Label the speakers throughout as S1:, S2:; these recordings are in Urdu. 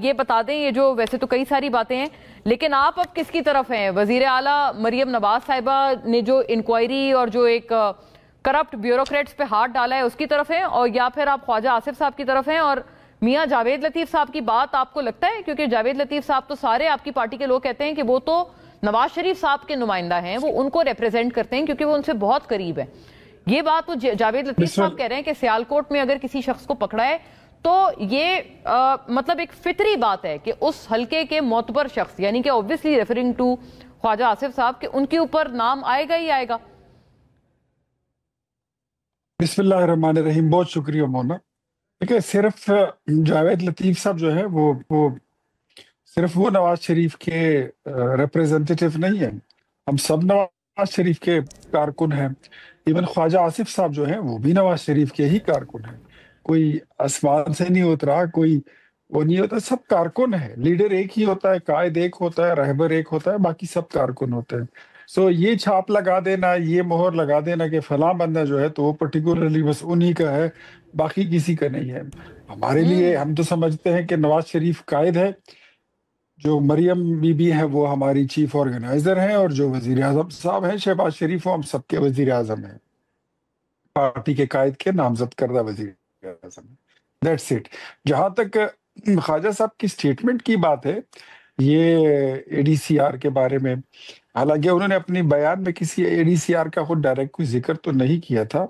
S1: یہ بتا دیں، یہ جو ویسے تو کئی ساری باتیں ہیں لیکن آپ اب کس کی طرف ہیں؟ وزیر اعلیٰ مریم نواز صاحبہ نے جو انکوائری اور جو ایک کرپٹ بیوروکریٹس پہ ہاتھ ڈالا ہے اس کی طرف ہیں، اور یا پھر آپ خواجہ آصف صاحب کی طرف ہیں؟ اور میاں جاوید لطیف صاحب کی بات آپ کو لگتا ہے، کیونکہ جاوید لطیف صاحب تو سارے آپ کی پارٹی کے لوگ کہتے ہیں کہ وہ تو نواز شریف صاحب کے نمائندہ ہیں، وہ ان کو ریپریزنٹ کرتے ہیں کیونکہ وہ ان سے بہت قریب ہیں، یہ بات تو جاوید لطیف صاحب کہہ رہے ہیں کہ سیالکوٹ میں اگر کسی شخص کو پکڑا ہے تو یہ مطلب ایک فطری بات ہے کہ اس حلقے کے معتبر شخص، یعنی کہ obviously referring to خواجہ آصف صاحب، کہ ان کے اوپر نام آئے گا ہی آئے گا۔
S2: بسم اللہ الرحمن الرحیم، بہت شکریہ مونا۔ دیکھیں، صرف جاوید لطیف صاحب جو ہے وہ صرف وہ نواز شریف کے ریپریزنٹیٹیو نہیں ہیں، ہم سب نواز شریف کے کارکن ہیں۔ ایون خواجہ آصف صاحب جو ہیں وہ بھی نواز شریف کے ہی کارکن ہیں، کوئی آسمان سے نہیں اترا، کوئی وہ نہیں ہوتا، سب کارکن ہے۔ لیڈر ایک ہی ہوتا ہے، قائد ایک ہوتا ہے، رہبر ایک ہوتا ہے، باقی سب کارکن ہوتے ہیں۔ سو یہ چھاپ لگا دینا، یہ مہر لگا دینا کہ فلاں بندہ جو ہے تو وہ پرٹیکولرلی بس انہی کا ہے، باقی کسی کا نہیں ہے۔ ہمارے لیے ہم تو سمجھتے ہیں کہ نواز شریف قائد ہے، جو مریم بی بی ہے وہ ہماری چیف آرگنائزر ہیں، اور جو وزیر اعظم صاحب ہیں شہباز شریف، وہ ہم سب کے وزیر اعظم ہیں، پارٹی کے قائد کے نامزد کردہ وزیر اعظم ہیں۔ That's it. جہاں تک خواجہ صاحب کی سٹیٹمنٹ کی بات ہے، یہ اے ڈی سی آر کے بارے میں، حالانکہ انہوں نے اپنی بیان میں کسی اے ڈی سی آر کا خود ڈائریکٹ کوئی ذکر تو نہیں کیا تھا،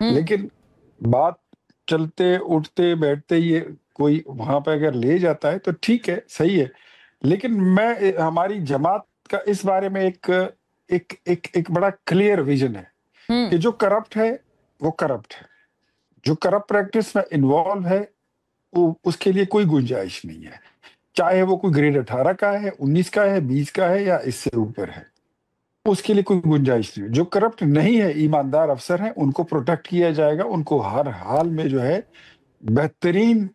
S2: لیکن بات چلتے اٹھتے بیٹھتے یہ کوئی وہاں پہ اگر لے جاتا ہے تو ٹھیک ہے، صحیح ہے۔ لیکن میں ہماری جماعت کا اس بارے میں ایک بڑا کلیئر ویژن ہے کہ جو کرپٹ ہے وہ کرپٹ ہے، جو کرپٹ پریکٹس میں انوالو ہے اس کے لیے کوئی گنجائش نہیں ہے، چاہے وہ کوئی گریڈ 18 کا ہے، 19 کا ہے، 20 کا ہے یا اس سے اوپر ہے، اس کے لیے کوئی گنجائش نہیں ہے۔ جو کرپٹ نہیں ہے، ایماندار افسر ہیں، ان کو پروٹیکٹ کیا جائے گا، ان کو ہر حال میں جو ہے بہترین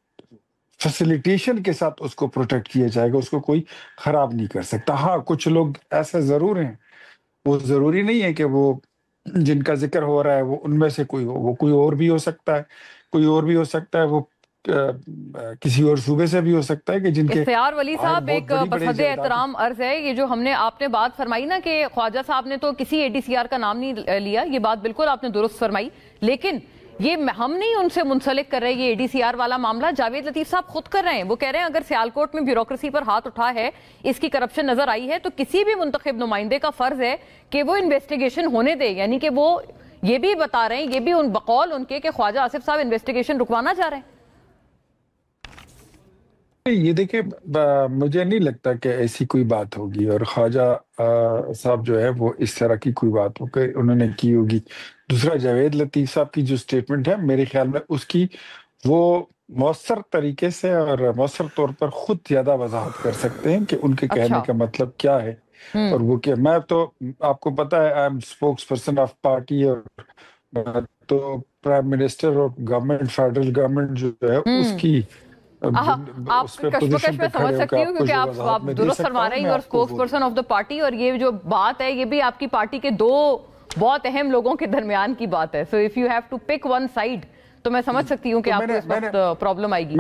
S2: فیسیلیٹیشن کے ساتھ اس کو پروٹیکٹ کیا جائے گا، اس کو کوئی خراب نہیں کر سکتا۔ ہاں، کچھ لوگ ایسے ضرور ہیں، وہ ضروری نہیں ہے کہ وہ جن کا ذکر ہو رہا ہے وہ ان میں سے کوئی ہو، وہ کوئی اور بھی ہو سکتا ہے، کوئی اور بھی ہو سکتا ہے، وہ کسی اور صوبے سے بھی ہو سکتا ہے کہ جن کے
S1: اختیار ولی
S2: باہر
S1: صاحب،
S2: بہت
S1: ایک
S2: بڑی بڑی
S1: بصد
S2: جائیداد۔
S1: احترام عرض ہے، یہ جو آپ نے بات فرمائی نا کہ خواجہ صاحب نے تو کسی اے ڈی سی آر کا نام نہیں لیا، یہ بات بالکل آپ نے درست فرمائی، لیکن یہ ہم نہیں ان سے منسلک کر رہے، یہ اے ڈی سی آر والا معاملہ جاوید لطیف صاحب خود کر رہے ہیں۔ وہ کہہ رہے ہیں اگر سیالکوٹ میں بیوروکریسی پر ہاتھ اٹھا ہے، اس کی کرپشن نظر آئی ہے، تو کسی بھی منتخب نمائندے کا فرض ہے کہ وہ انویسٹیگیشن ہونے دے، یعنی کہ وہ یہ بھی بتا رہے ہیں، یہ بھی بقول ان کے کہ خواجہ آصف صاحب انویسٹیگیشن رکوانا چاہ رہے ہیں۔
S2: یہ دیکھیں، مجھے نہیں لگتا کہ ایسی کوئی بات ہوگی، اور خواجہ صاحب جو ہے وہ اس طرح کی کوئی بات انہوں نے کی ہوگی۔ دوسرا، جاوید لطیف صاحب کی جو سٹیٹمنٹ ہے، میرے خیال میں اس کی وہ مؤثر طریقے سے اور مؤثر طور پر خود زیادہ وضاحت کر سکتے ہیں کہ ان کے کہنے کا مطلب کیا ہے، اور وہ کیا۔ میں تو آپ کو پتا ہے، I am spokes person of party, اور تو پرائم منسٹر اور گورنمنٹ، فیڈرل گورنمنٹ جو ہے اس کی
S1: آپ کشمکش میں سمجھ سکتی ہوں، کیونکہ آپ درست فرما رہی ہیں، اور spokes person of the party, اور یہ جو بات ہے یہ بھی آپ کی پارٹی کے دو بہت اہم لوگوں کے درمیان کی بات ہے۔ So if you have to pick one side, تو میں سمجھ سکتی ہوں کہ آپ کو اس وقت پرابلم آئے گی۔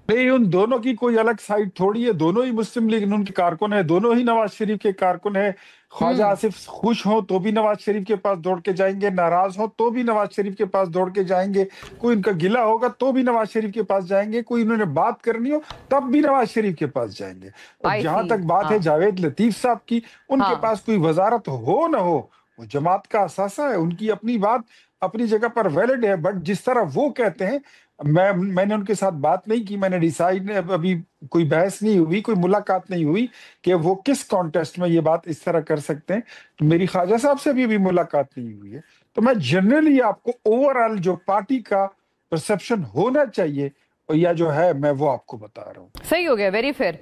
S2: نہیں، ان دونوں کی کوئی الگ سائٹ تھوڑی ہے، دونوں ہی مسلم لیگ ان کے کارکن ہیں، دونوں ہی نواز شریف کے کارکن ہیں۔ خواجہ آصف خوش ہوں تو بھی نواز شریف کے پاس دوڑ کے جائیں گے، ناراض ہوں تو بھی نواز شریف کے پاس دوڑ کے جائیں گے، کوئی ان کا گلہ ہوگا تو بھی نواز شریف کے پاس جائیں گے، کوئی انہوں نے بات کرنی ہو تب بھی نواز شریف کے پاس جائیں گے۔ اور جہاں تک بات ہے جاوید لطیف صاحب کی، ان کے پاس کوئی وزارت ہو نہ ہو، وہ جماعت کا اثاثہ ہے، ان کی اپنی بات اپنی جگہ پر ویلڈ ہے، بٹ جس طرح وہ کہتے ہیں، میں نے ان کے ساتھ بات نہیں کی، میں نے ڈیسائیڈ ابھی کوئی بحث نہیں ہوئی، کوئی ملاقات نہیں ہوئی کہ وہ کس کانٹیسٹ میں یہ بات اس طرح کر سکتے ہیں۔ میری خواجہ صاحب سے بھی ملاقات نہیں ہوئی ہے، تو میں جنرلی آپ کو اوورآل جو پارٹی کا پرسپشن ہونا چاہیے یا جو ہے، میں وہ آپ کو بتا رہا ہوں۔
S1: صحیح ہو گیا، ویری فیئر۔